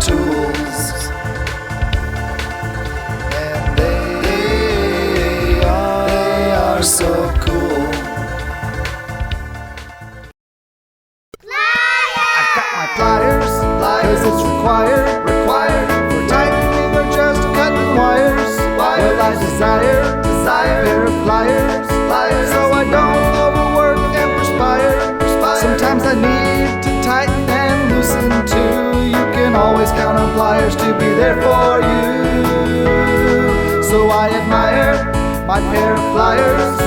tools, and they are so cool. I've got my pliers, cause it's required for tightening or just cutting wires. Well, I desire a pair of pliers, so I don't overwork and perspire. Sometimes I need to tighten and loosen too. You can always count on pliers to be there for you. So I admire my pair of pliers,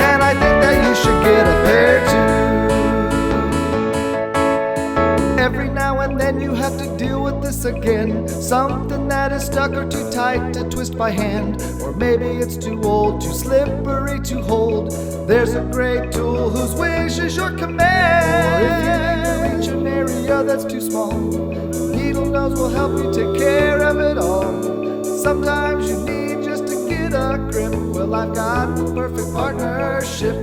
and I think that you should get a pair too. Every now and then you have to deal with this again. Something that is stuck or too tight to twist by hand, or maybe it's too old, too slippery to hold. There's a great tool whose wish is your command. Or if you need to reach an area that's too small, needle nose will help you take care of it all. Sometimes you need just to get a grip. Well, I've got the perfect partnership.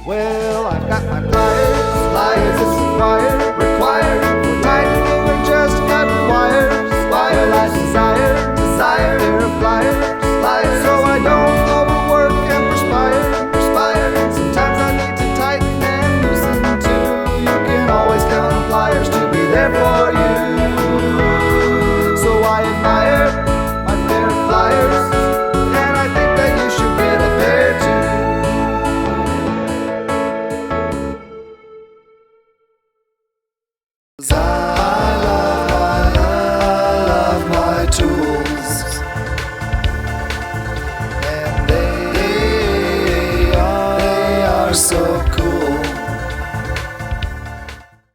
Well, I've got my pliers, it's required for tightening or just cutting wires. Well, I desire a pair of pliers, so I don't overwork and perspire. Sometimes I need to tighten and loosen too. You can always count on pliers to be there for you. So I admire my pair of pliers, and I think that you should get a pair too. I